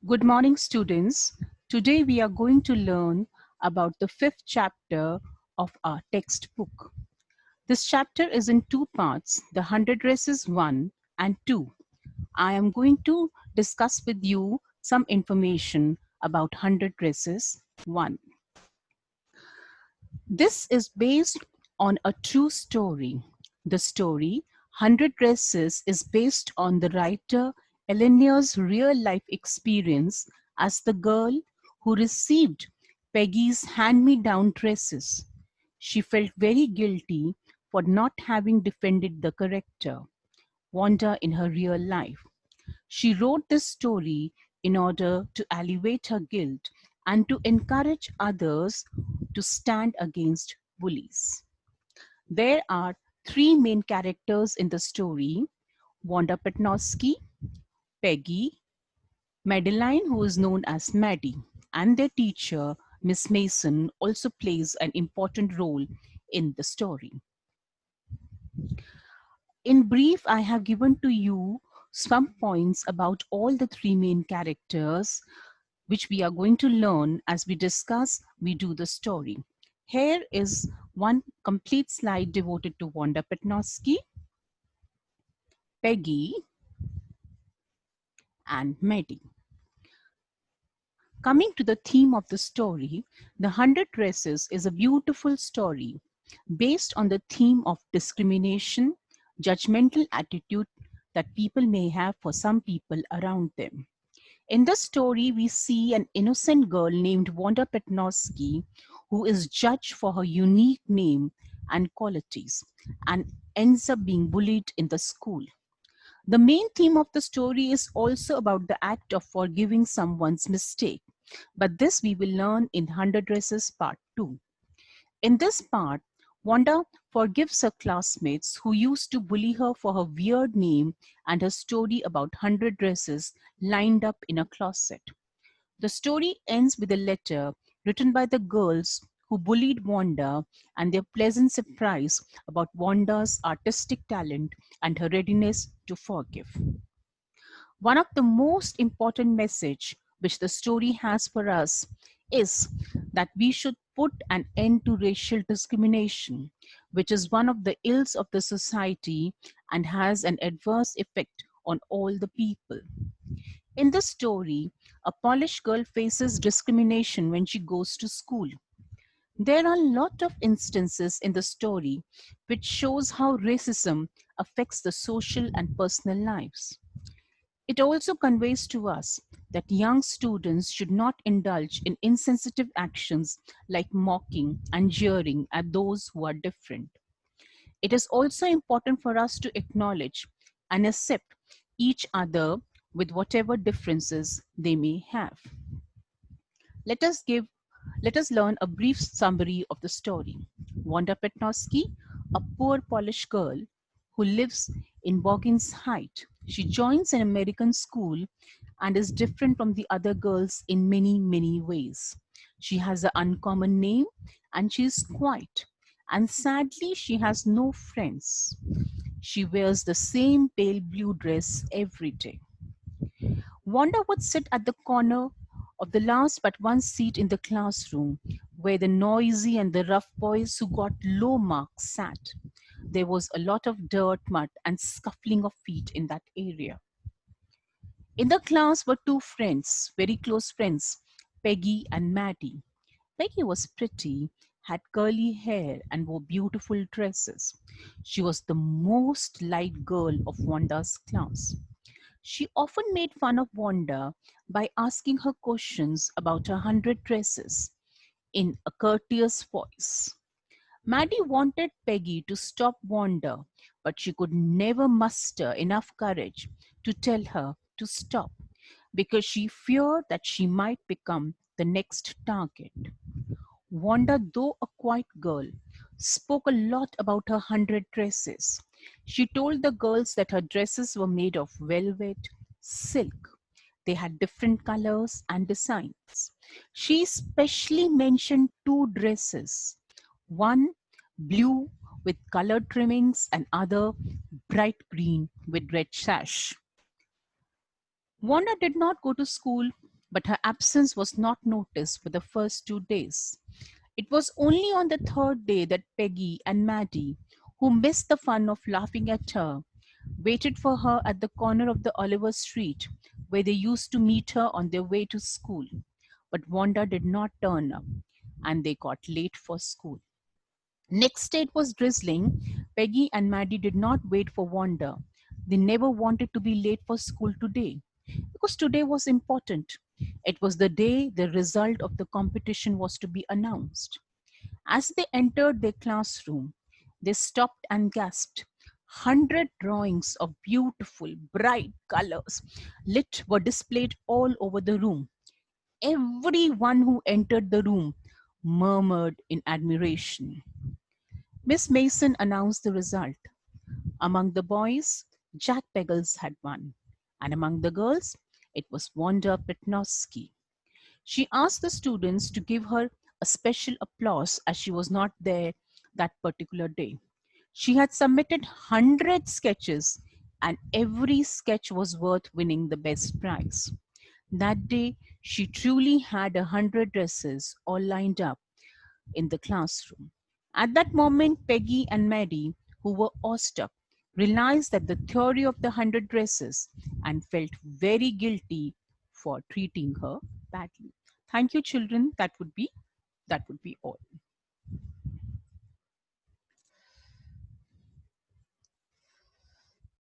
Good morning, students. Today we are going to learn about the fifth chapter of our textbook. This chapter is in two parts, the 100 Races 1 and 2. I am going to discuss with you some information about 100 Races 1. This is based on a true story. The story, 100 Dresses, is based on the writer Eleanor's real life experience as the girl who received Peggy's hand me down dresses. She felt very guilty for not having defended the character, Wanda, in her real life. She wrote this story in order to alleviate her guilt and to encourage others to stand against bullies. There are three main characters in the story: Wanda Petnowski, Peggy, Madeline, who is known as Maddie, and their teacher, Miss Mason, also plays an important role in the story. In brief, I have given to you some points about all the three main characters, which we are going to learn as we discuss, we do the story. Here is one complete slide devoted to Wanda Petnowski, Peggy, and Maddie. Coming to the theme of the story, The 100 Dresses is a beautiful story based on the theme of discrimination, judgmental attitude that people may have for some people around them. In the story, we see an innocent girl named Wanda Petnowski who is judged for her unique name and qualities and ends up being bullied in the school. The main theme of the story is also about the act of forgiving someone's mistake, but this we will learn in 100 Dresses Part 2. In this part, Wanda forgives her classmates who used to bully her for her weird name and her story about 100 dresses lined up in a closet. The story ends with a letter written by the girls who bullied Wanda and their pleasant surprise about Wanda's artistic talent and her readiness to forgive. One of the most important message which the story has for us is that we should put an end to racial discrimination, which is one of the ills of the society and has an adverse effect on all the people. In the story, a Polish girl faces discrimination when she goes to school. There are a lot of instances in the story which shows how racism affects the social and personal lives. It also conveys to us that young students should not indulge in insensitive actions like mocking and jeering at those who are different. It is also important for us to acknowledge and accept each other with whatever differences they may have. Let us give Let us learn a brief summary of the story. Wanda Petnowski, a poor Polish girl who lives in Bogins Height. She joins an American school and is different from the other girls in many, many ways. She has an uncommon name and she is quiet. And sadly, she has no friends. She wears the same pale blue dress every day. Wanda would sit at the corner of the last but one seat in the classroom where the noisy and the rough boys who got low marks sat. There was a lot of dirt, mud, and scuffling of feet in that area. In the class were two friends, very close friends, Peggy and Maddie. Peggy was pretty, had curly hair, and wore beautiful dresses. She was the most liked girl of Wanda's class. She often made fun of Wanda by asking her questions about her 100 dresses in a courteous voice. Maddie wanted Peggy to stop Wanda, but she could never muster enough courage to tell her to stop because she feared that she might become the next target. Wanda, though a quiet girl, spoke a lot about her 100 dresses. She told the girls that her dresses were made of velvet, silk. They had different colors and designs. She especially mentioned two dresses, one blue with colored trimmings and other bright green with red sash. Wanda did not go to school but her absence was not noticed for the first 2 days. It was only on the third day that Peggy and Maddie, who missed the fun of laughing at her, waited for her at the corner of the Oliver Street where they used to meet her on their way to school. But Wanda did not turn up, and they got late for school. Next day it was drizzling. Peggy and Maddie did not wait for Wanda. They never wanted to be late for school today because today was important. It was the day the result of the competition was to be announced. As they entered their classroom, they stopped and gasped. 100 drawings of beautiful, bright colors lit were displayed all over the room. Everyone who entered the room murmured in admiration. Miss Mason announced the result. Among the boys, Jack Peggles had won, and among the girls, it was Wanda Petnowski. She asked the students to give her a special applause as she was not there that particular day. She had submitted 100 sketches, and every sketch was worth winning the best prize. That day, she truly had 100 dresses all lined up in the classroom. At that moment, Peggy and Maddie, who were awestruck, realized that the theory of the 100 dresses and felt very guilty for treating her badly. Thank you, children. That would be all.